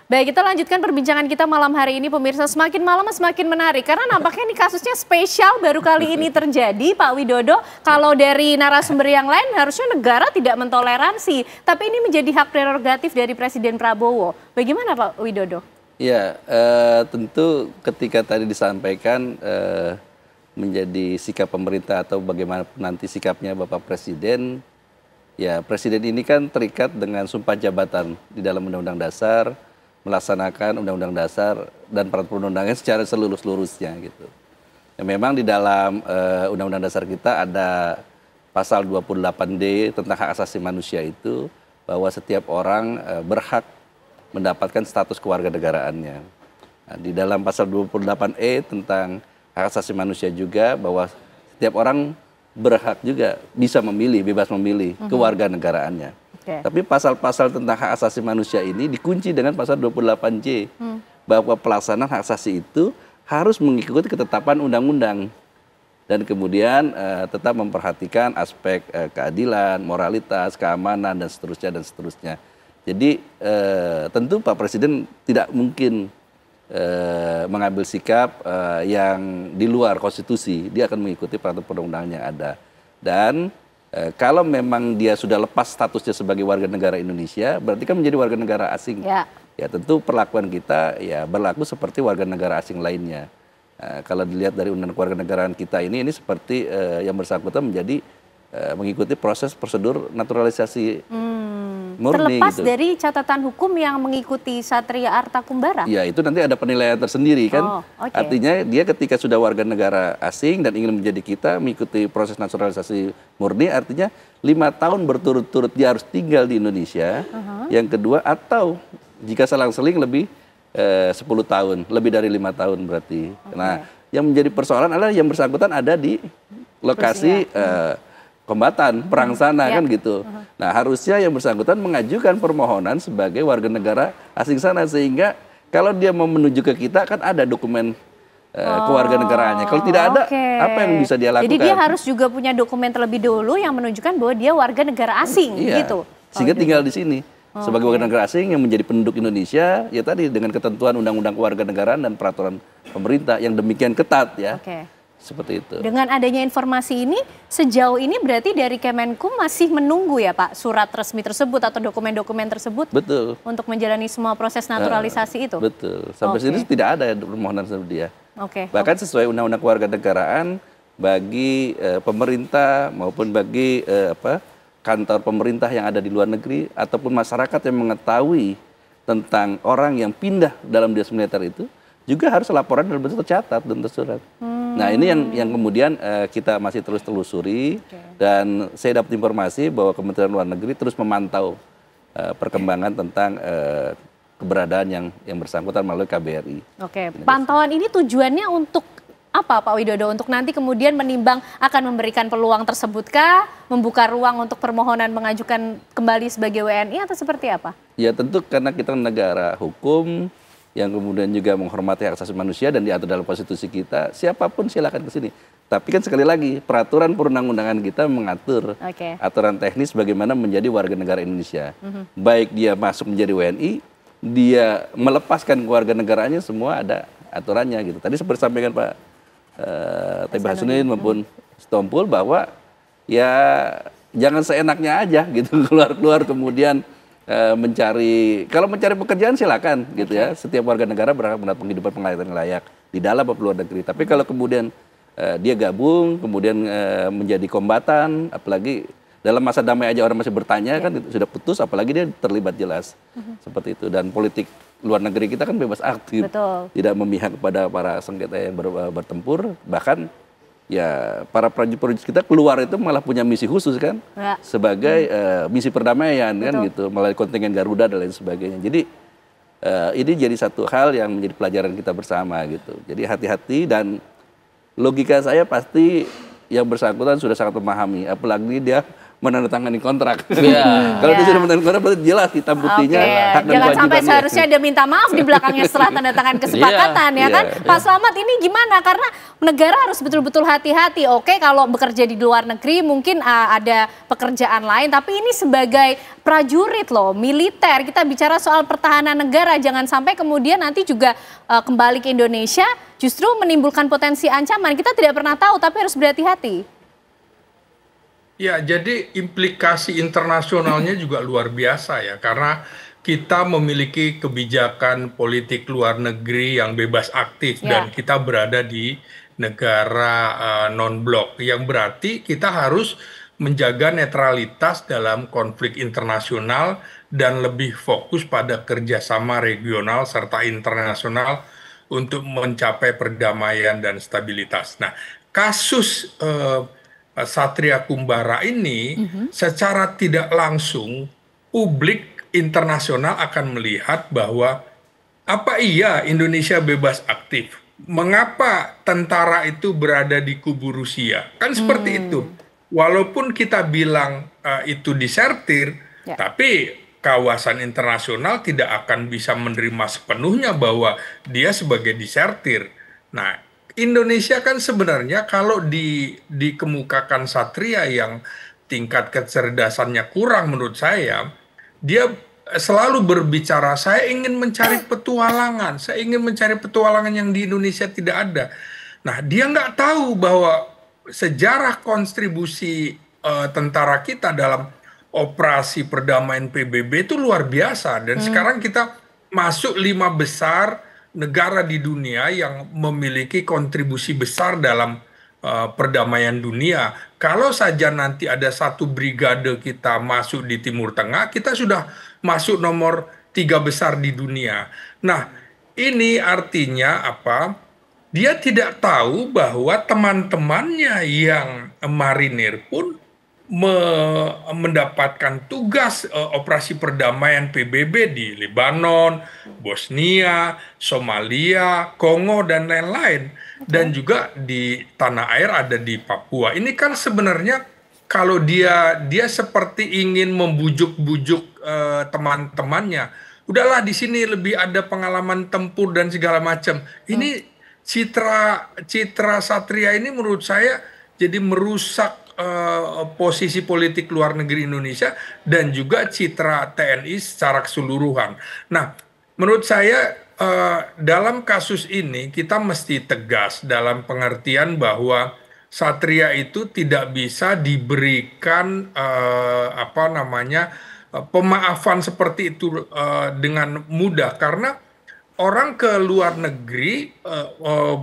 Baik, kita lanjutkan perbincangan kita malam hari ini pemirsa. Semakin malam semakin menarik karena nampaknya ini kasusnya spesial baru kali ini terjadi Pak Widodo. Kalau dari narasumber yang lain harusnya negara tidak mentoleransi. Tapi ini menjadi hak prerogatif dari Presiden Prabowo. Bagaimana Pak Widodo? Ya, tentu ketika tadi disampaikan menjadi sikap pemerintah atau bagaimana nanti sikapnya Bapak Presiden. Ya, Presiden ini kan terikat dengan sumpah jabatan di dalam Undang-Undang Dasar, melaksanakan Undang-Undang Dasar dan peraturan perundang-undangan secara seluruh-seluruhnya gitu. Ya, memang di dalam Undang-Undang Dasar kita ada pasal 28D tentang hak asasi manusia itu bahwa setiap orang berhak mendapatkan status kewarganegaraannya. Nah, di dalam pasal 28E tentang hak asasi manusia juga bahwa setiap orang berhak juga bisa memilih, bebas memilih kewarganegaraannya. Tapi pasal-pasal tentang hak asasi manusia ini dikunci dengan pasal 28J bahwa pelaksanaan hak asasi itu harus mengikuti ketetapan undang-undang dan kemudian tetap memperhatikan aspek keadilan, moralitas, keamanan dan seterusnya. Jadi tentu Pak Presiden tidak mungkin mengambil sikap yang di luar konstitusi. Dia akan mengikuti peraturan perundang-undangan yang ada. Dan kalau memang dia sudah lepas statusnya sebagai warga negara Indonesia, berarti kan menjadi warga negara asing. Ya tentu perlakuan kita ya berlaku seperti warga negara asing lainnya. Kalau dilihat dari undang-undang kewarganegaraan kita ini seperti yang bersangkutan menjadi mengikuti proses prosedur naturalisasi murni. Terlepas gitu. dari catatan hukum yang mengikuti Satria Arta Kumbara? Ya itu nanti ada penilaian tersendiri kan. Artinya dia ketika sudah warga negara asing dan ingin menjadi kita mengikuti proses naturalisasi murni, artinya 5 tahun berturut-turut dia harus tinggal di Indonesia. Yang kedua atau jika selang-seling lebih 10 tahun, lebih dari 5 tahun berarti. Nah yang menjadi persoalan adalah yang bersangkutan ada di lokasi kombatan, perang sana kan gitu. Nah harusnya yang bersangkutan mengajukan permohonan sebagai warga negara asing sana sehingga kalau dia mau menuju ke kita kan ada dokumen kewarganegaraannya. Kalau tidak ada, apa yang bisa dia lakukan? Jadi dia harus juga punya dokumen terlebih dahulu yang menunjukkan bahwa dia warga negara asing gitu. Sehingga tinggal di sini sebagai warga negara asing yang menjadi penduduk Indonesia ya tadi dengan ketentuan undang-undang kewarganegaraan dan peraturan pemerintah yang demikian ketat ya. Seperti itu. Dengan adanya informasi ini, sejauh ini berarti dari Kemenkum masih menunggu ya Pak surat resmi tersebut atau dokumen-dokumen tersebut? Betul. Untuk menjalani semua proses naturalisasi itu? Betul. Sampai sini tidak ada permohonan seperti dia. Bahkan sesuai Undang-Undang Kewarganegaraan bagi pemerintah maupun bagi kantor pemerintah yang ada di luar negeri ataupun masyarakat yang mengetahui tentang orang yang pindah dalam dinas militer itu juga harus laporan dalam bentuk tercatat dan tersurat. Nah ini yang kemudian kita masih terus telusuri dan saya dapat informasi bahwa Kementerian Luar Negeri terus memantau perkembangan tentang keberadaan yang bersangkutan melalui KBRI. Pantauan ini tujuannya untuk apa Pak Widodo? Untuk nanti kemudian menimbang akan memberikan peluang tersebutkah, membuka ruang untuk permohonan mengajukan kembali sebagai WNI atau seperti apa? Ya tentu karena kita negara hukum yang kemudian juga menghormati hak asasi manusia dan diatur dalam konstitusi kita, siapapun silakan ke sini. Tapi kan sekali lagi, peraturan perundang-undangan kita mengatur aturan teknis bagaimana menjadi warga negara Indonesia. Baik dia masuk menjadi WNI, dia melepaskan kewarganegaraannya, semua ada aturannya gitu. Tadi seperti sampaikan Pak T.B. Hasunin maupun Sitompul bahwa ya jangan seenaknya aja gitu keluar-keluar kemudian kalau mencari pekerjaan silakan gitu ya. Setiap warga negara berhak mendapat penghidupan penghayatan yang layak di dalam maupun luar negeri. Tapi kalau kemudian dia gabung, kemudian menjadi kombatan, apalagi dalam masa damai aja orang masih bertanya kan sudah putus, apalagi dia terlibat jelas seperti itu. Dan politik luar negeri kita kan bebas aktif, tidak memihak kepada para sengketa yang bertempur, bahkan ya para prajurit kita keluar itu malah punya misi khusus kan sebagai misi perdamaian kan gitu melalui kontingen Garuda dan lain sebagainya. Jadi ini jadi satu hal yang menjadi pelajaran kita bersama gitu. Jadi hati-hati dan logika saya pasti yang bersangkutan sudah sangat memahami, apalagi dia menandatangani kontrak. Iya. Kalau dia sudah menandatangani kontrak berarti jelas hitam putihnya Oke, hak dan jangan sampai kewajibannya. seharusnya dia minta maaf di belakangnya setelah tanda tangan kesepakatan ya kan. Pak Slamet, ini gimana? Karena negara harus betul-betul hati-hati. Oke, kalau bekerja di luar negeri mungkin ada pekerjaan lain, tapi ini sebagai prajurit loh, militer. Kita bicara soal pertahanan negara, jangan sampai kemudian nanti juga kembali ke Indonesia justru menimbulkan potensi ancaman. Kita tidak pernah tahu, tapi harus berhati-hati. Ya, jadi implikasi internasionalnya juga luar biasa ya, karena kita memiliki kebijakan politik luar negeri yang bebas aktif dan kita berada di negara non-blok, yang berarti kita harus menjaga netralitas dalam konflik internasional dan lebih fokus pada kerjasama regional serta internasional untuk mencapai perdamaian dan stabilitas. Nah, kasus Satria Kumbara ini secara tidak langsung publik internasional akan melihat bahwa apa iya Indonesia bebas aktif? Mengapa tentara itu berada di kubu Rusia? Kan seperti itu. Walaupun kita bilang itu disertir, tapi kawasan internasional tidak akan bisa menerima sepenuhnya bahwa dia sebagai disertir. Nah, Indonesia kan sebenarnya kalau dikemukakan Satria yang tingkat kecerdasannya kurang menurut saya, dia selalu berbicara, saya ingin mencari petualangan, saya ingin mencari petualangan yang di Indonesia tidak ada. Nah, dia nggak tahu bahwa sejarah kontribusi tentara kita dalam operasi perdamaian PBB itu luar biasa. Dan sekarang kita masuk 5 besar negara di dunia yang memiliki kontribusi besar dalam perdamaian dunia. Kalau saja nanti ada 1 brigade kita masuk di Timur Tengah, kita sudah masuk nomor 3 besar di dunia. Nah, ini artinya apa? Dia tidak tahu bahwa teman-temannya yang marinir pun mendapatkan tugas operasi perdamaian PBB di Lebanon, Bosnia, Somalia, Kongo, dan lain-lain. Dan juga di tanah air ada di Papua. Ini kan sebenarnya kalau dia seperti ingin membujuk-bujuk teman-temannya. Udahlah, di sini lebih ada pengalaman tempur dan segala macam. Ini citra Satria ini menurut saya jadi merusak posisi politik luar negeri Indonesia dan juga citra TNI secara keseluruhan. Nah, menurut saya dalam kasus ini kita mesti tegas dalam pengertian bahwa Satria itu tidak bisa diberikan pemaafan seperti itu dengan mudah, karena orang ke luar negeri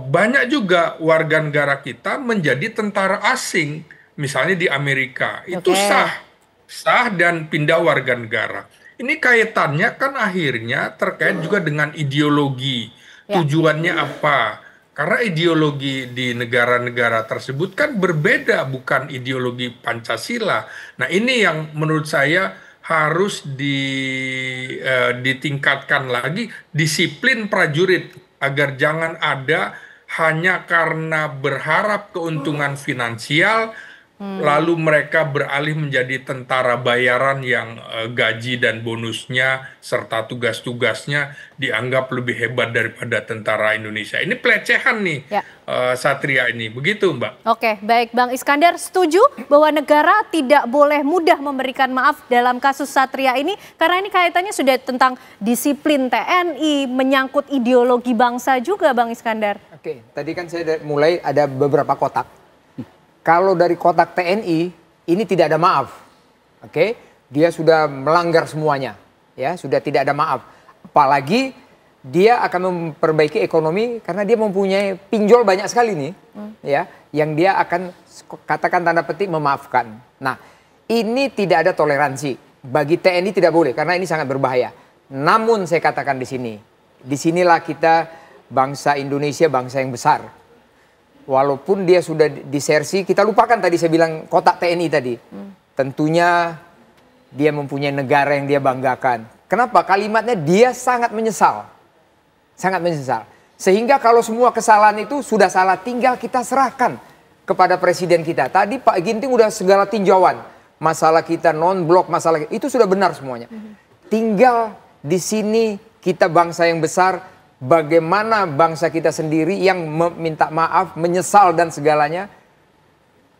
banyak juga warga negara kita menjadi tentara asing. Misalnya di Amerika, itu sah dan pindah warga negara. Ini kaitannya kan akhirnya terkait juga dengan ideologi. Tujuannya apa? Karena ideologi di negara-negara tersebut kan berbeda, bukan ideologi Pancasila. Nah, ini yang menurut saya harus ditingkatkan lagi, disiplin prajurit, agar jangan ada hanya karena berharap keuntungan finansial, lalu mereka beralih menjadi tentara bayaran yang gaji dan bonusnya serta tugas-tugasnya dianggap lebih hebat daripada tentara Indonesia. Ini pelecehan nih Satria ini, begitu Mbak. Oke, baik Bang Iskandar, setuju bahwa negara tidak boleh mudah memberikan maaf dalam kasus Satria ini karena ini kaitannya sudah tentang disiplin TNI, menyangkut ideologi bangsa juga Bang Iskandar. Oke, tadi kan saya mulai ada beberapa kotak. Kalau dari kotak TNI ini tidak ada maaf, oke? Dia sudah melanggar semuanya, ya sudah tidak ada maaf. Apalagi dia akan memperbaiki ekonomi karena dia mempunyai pinjol banyak sekali nih, ya, yang dia akan katakan tanda petik memaafkan. Nah, ini tidak ada toleransi bagi TNI, tidak boleh karena ini sangat berbahaya. Namun saya katakan di sini, disinilah kita bangsa Indonesia, bangsa yang besar. Walaupun dia sudah disersi, kita lupakan tadi saya bilang kotak TNI tadi. Tentunya dia mempunyai negara yang dia banggakan. Kenapa? Kalimatnya dia sangat menyesal. Sangat menyesal. Sehingga kalau semua kesalahan itu sudah salah, tinggal kita serahkan kepada presiden kita. Tadi Pak Ginting udah segala tinjauan. masalah kita non-blok, masalah itu sudah benar semuanya. Tinggal di sini kita bangsa yang besar, bagaimana bangsa kita sendiri yang meminta maaf, menyesal dan segalanya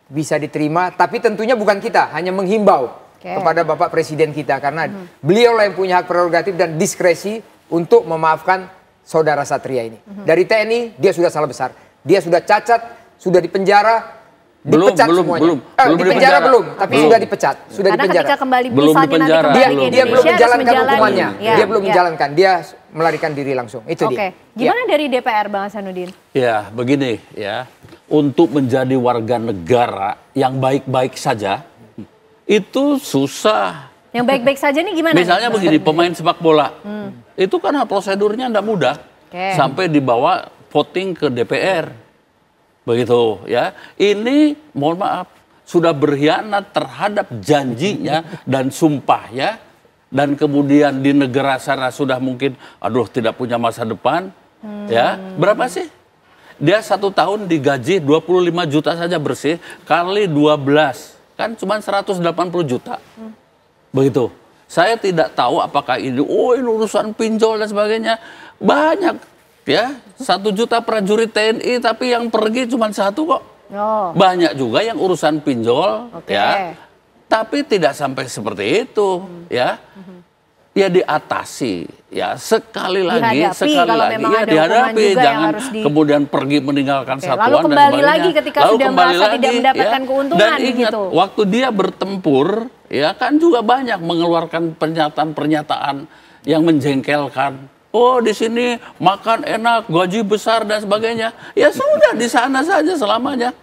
bisa diterima, tapi tentunya bukan kita, hanya menghimbau kepada Bapak Presiden kita, karena beliau lah yang punya hak prerogatif dan diskresi untuk memaafkan saudara Satria ini. Dari TNI dia sudah salah besar, dia sudah cacat, sudah dipenjara. Dipecat semuanya. Di penjara belum, tapi sudah dipecat, sudah Karena dipenjara. ketika kembali Belum misalnya nanti dipenjara. kembali ke Dia belum Indonesia, menjalankan harus hukumannya. menjalani. Dia belum menjalankan, dia melarikan diri langsung. Itu Oke, dia. gimana dari DPR Bang Hasanuddin? Ya, begini ya. Untuk menjadi warga negara yang baik-baik saja, itu susah. Yang baik-baik saja nih gimana? Misalnya begini, pemain sepak bola. Itu kan prosedurnya tidak mudah. Sampai dibawa voting ke DPR. Begitu ya. Ini mohon maaf sudah berkhianat terhadap janjinya dan sumpahnya, dan kemudian di negara sana sudah mungkin aduh tidak punya masa depan. Ya, berapa sih? Dia 1 tahun digaji 25 juta saja bersih, kali 12 kan cuma 180 juta. Begitu. Saya tidak tahu apakah ini ini urusan pinjol dan sebagainya. Banyak ya, 1 juta prajurit TNI tapi yang pergi cuma 1 kok. Banyak juga yang urusan pinjol ya. Tapi tidak sampai seperti itu ya. Ya diatasi ya, sekali lagi ya dihadapi, jangan kemudian pergi meninggalkan satuan lalu kembali dan sebagainya. lagi ketika sudah merasa tidak mendapatkan keuntungan. Dan ingat, gitu. waktu dia bertempur ya kan juga banyak mengeluarkan pernyataan-pernyataan yang menjengkelkan. Oh di sini makan enak, gaji besar dan sebagainya. Ya sudah di sana saja selamanya.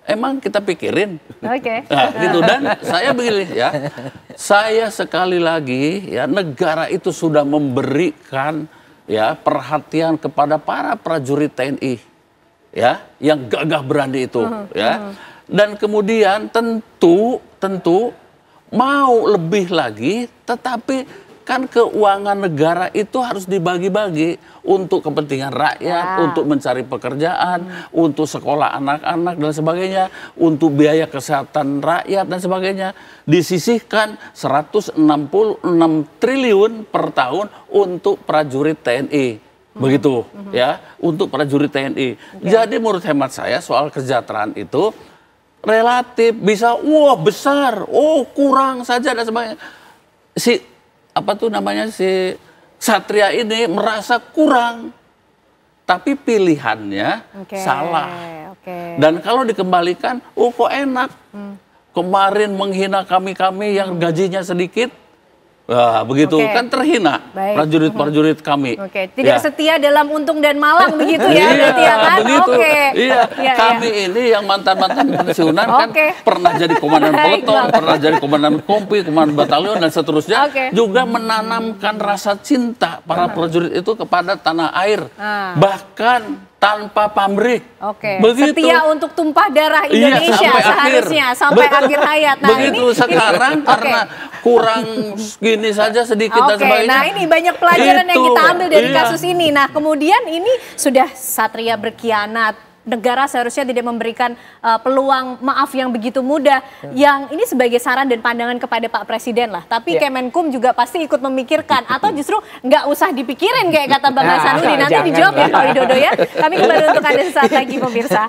Emang kita pikirin. Oke. Nah, gitu. Dan saya begini ya. Saya sekali lagi ya, negara itu sudah memberikan ya perhatian kepada para prajurit TNI ya yang gagah berani itu ya. Dan kemudian tentu mau lebih lagi, tetapi kan keuangan negara itu harus dibagi-bagi untuk kepentingan rakyat, untuk mencari pekerjaan, untuk sekolah anak-anak dan sebagainya, untuk biaya kesehatan rakyat dan sebagainya. Disisihkan 166 triliun per tahun untuk prajurit TNI. Begitu ya, untuk prajurit TNI. Jadi menurut hemat saya soal kesejahteraan itu relatif bisa besar, kurang saja dan sebagainya. Si Satria ini merasa kurang, tapi pilihannya salah. Dan kalau dikembalikan, kok enak. Kemarin menghina kami yang gajinya sedikit, begitu kan terhina prajurit-prajurit kami. Tidak setia dalam untung dan malang begitu ya, berarti ya kan? Begitu. Kami ini yang mantan-mantan pensiunan kan pernah jadi komandan peleton, pernah jadi komandan kompi, komandan batalion dan seterusnya, juga menanamkan rasa cinta para prajurit itu kepada tanah air, bahkan tanpa pamrih. Begitu. Setia untuk tumpah darah Indonesia seharusnya sampai akhir hayat. Nah, begitu sekarang karena kurang gini saja sedikit dan sebagainya. Nah ini banyak pelajaran yang kita ambil dari kasus ini. Nah kemudian ini sudah Satria berkhianat. Negara seharusnya tidak memberikan peluang maaf yang begitu mudah. Yang ini sebagai saran dan pandangan kepada Pak Presiden lah. Tapi Kemenkum juga pasti ikut memikirkan. Atau justru nggak usah dipikirin kayak kata Bang Hasanuddin. Nanti dijawab ya Pak Widodo ya. Kami kembali untuk Anda sesaat lagi pemirsa.